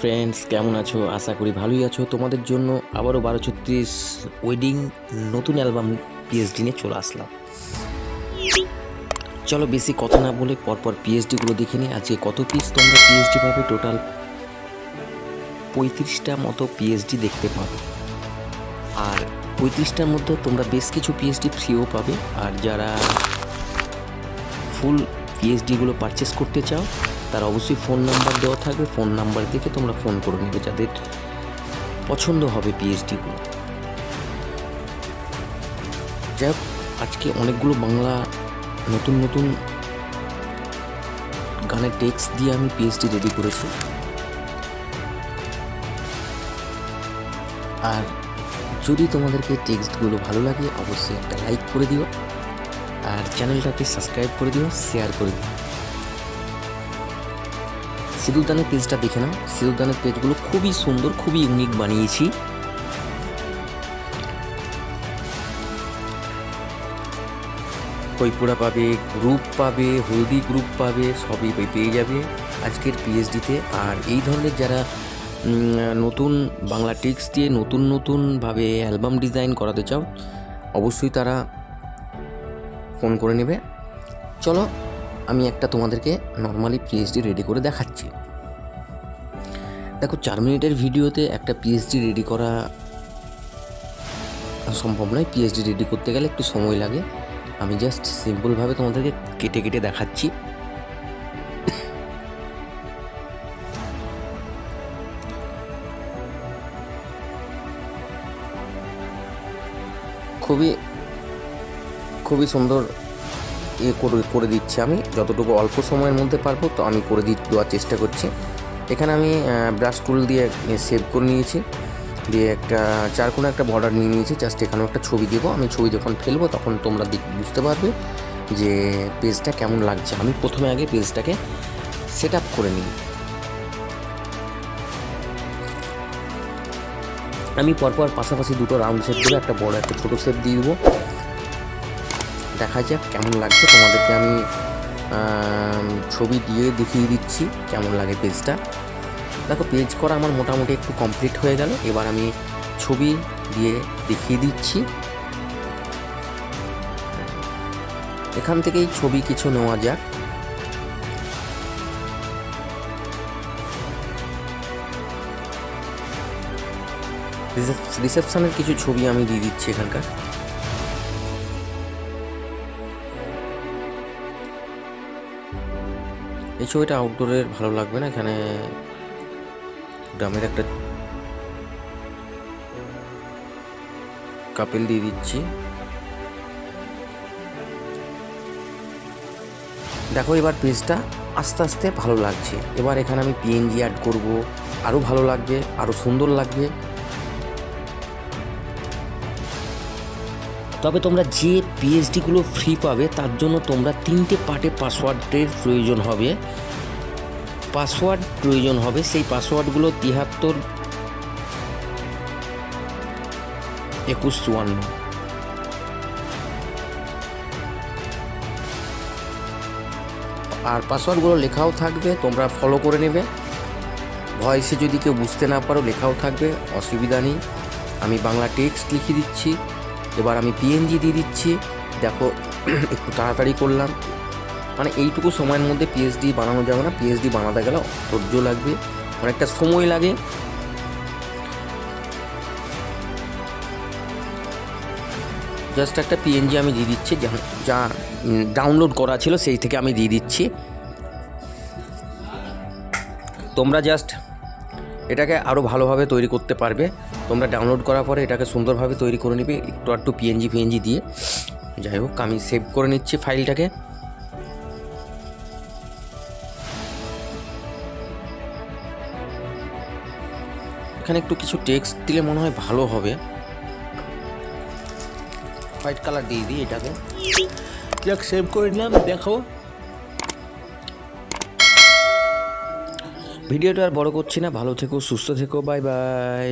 Friends, কেমন আছো? আশা করি ভালোই আছো। তোমাদের জন্য আবারও 1236 ওয়েডিং নতুন অ্যালবাম পিএইচডি নিয়ে চলে আসলাম। চলো বেশি কথা না বলে পরপর পিএইচডিগুলো দেখে নিই। আজকে কত পিস তোমরা পিএইচডি পাবে? টোটাল 35টা মতো পিএইচডি দেখতে পাবে। আর 35টার মধ্যে তোমরা বেশ কিছু পিএইচডি ফ্রিও পাবে। আর যারা ফুল পিএইচডিগুলো পারচেস করতে চাও তার অবশ্যই ফোন নাম্বার দেওয়া থাকবে। ফোন নাম্বার দেখে তোমরা ফোন করে নেবে যাদের পছন্দ হবে পিএইচডিগুলো। যাই হোক, আজকে অনেকগুলো বাংলা নতুন নতুন গানের টেক্সট দিয়ে আমি পিএইচডি রেডি করেছি। আর যদি তোমাদেরকে টেক্সটগুলো ভালো লাগে অবশ্যই একটা লাইক করে দিও, আর চ্যানেলটাকে সাবস্ক্রাইব করে দিও, শেয়ার করে দিও। সিঁদুরদানের পেজটা দেখে নাও। সিঁদুরদানের পেজগুলো খুবই সুন্দর, খুবই ইউনিক বানিয়েছি। কৈপুরা পাবে, গ্রুপ পাবে, হলদি গ্রুপ পাবে, সবই পেয়ে যাবে আজকের পিএইচডিতে। আর এই ধরনের যারা নতুন বাংলা টেক্সট দিয়ে নতুনভাবে অ্যালবাম ডিজাইন করাতে চাও অবশ্যই তারা ফোন করে নেবে। চলো আমি একটা তোমাদেরকে নর্মালি পিএইচডি রেডি করে দেখাচ্ছি। দেখো, 4 মিনিটের ভিডিওতে একটা পিএইচডি রেডি করা সম্ভব নয়। পিএইচডি রেডি করতে গেলে একটু সময় লাগে। আমি জাস্ট সিম্পলভাবে তোমাদেরকে কেটে কেটে দেখাচ্ছি। খুবই সুন্দর করে দিচ্ছি আমি। যতটুকু অল্প সময়ের মধ্যে পারবো তো আমি করে দেওয়ার চেষ্টা করছি। এখানে আমি ব্রাশ টুল দিয়ে সেভ করে নিয়েছি, দিয়ে একটা চারকোনা একটা বর্ডার নিয়ে নিয়েছি। জাস্ট এখানেও একটা ছবি দেবো। আমি ছবি যখন ফেলবো তখন তোমরা বুঝতে পারবে যে পেজটা কেমন লাগছে। আমি প্রথমে আগে পেজটাকে সেট আপ করে নিই। আমি পরপর পাশাপাশি দুটো রাউন্ড শেপ দেবো, একটা বড় একটা ছোটো শেপ দিয়ে দেবো। দেখা যাক কেমন লাগছে। তোমাদেরকে আমি ছবি দিয়ে দেখিয়ে দিচ্ছি কেমন লাগে পেজটা। দেখো, পেজ করা আমার মোটামুটি একটু কমপ্লিট হয়ে গেল। এবার আমি ছবি দিয়ে দেখিয়ে দিচ্ছি। এখান থেকেই ছবি কিছু নেওয়া যাক। রিসেপশনের কিছু ছবি আমি দিয়ে দিচ্ছি এখানকার। এই ছবিটা আউটডোরের ভালো লাগবে না, এখানে গ্রামের একটা কাপেল দিয়ে দিচ্ছি। দেখো, এবার পেজটা আস্তে আস্তে ভালো লাগছে। এবার এখানে আমি পিএনজি অ্যাড করব, আরও ভালো লাগবে, আরও সুন্দর লাগবে। তবে তোমরা যে পিএইচডিগুলো ফ্রি পাবে তার জন্য তোমরা 3টে পার্টে পাসওয়ার্ডের প্রয়োজন হবে। সেই পাসওয়ার্ডগুলো 73 21 54। আর পাসওয়ার্ডগুলো লেখাও থাকবে, তোমরা ফলো করে নেবে। ভয়েসে যদি কেউ বুঝতে না পারো লেখাও থাকবে, অসুবিধা নেই। আমি বাংলা টেক্সট লিখে দিচ্ছি। এবার আমি পিএনজি দিয়ে দিচ্ছি। দেখো, একটু তাড়াতাড়ি করলাম, মানে এইটুকু সময়ের মধ্যে পিএইচডি বানানো যাবে না। পিএইচডি বানাতে গেলে ধৈর্য লাগবে, অনেকটা সময় লাগে। জাস্ট একটা পিএনজি আমি দিয়ে দিচ্ছি, যা ডাউনলোড করা ছিল সেই থেকে আমি দিয়ে দিচ্ছি। তোমরা জাস্ট এটাকে আরও ভালোভাবে তৈরি করতে পারবে। তোমরা ডাউনলোড করার পরে এটাকে সুন্দরভাবে তৈরি করে নিবে একটু পিএনজি দিয়ে। যাই হোক, আমি সেভ করে নিচ্ছি ফাইলটাকে। এখানে একটু কিছু টেক্সট দিলে মনে হয় ভালো হবে। হোয়াইট কালার দিয়ে দিই এটাকে। যাক, সেভ করে নিলাম। দেখো, ভিডিওটা আর বড় করছি না। ভালো থেকো, সুস্থ থেকো, বাই বাই।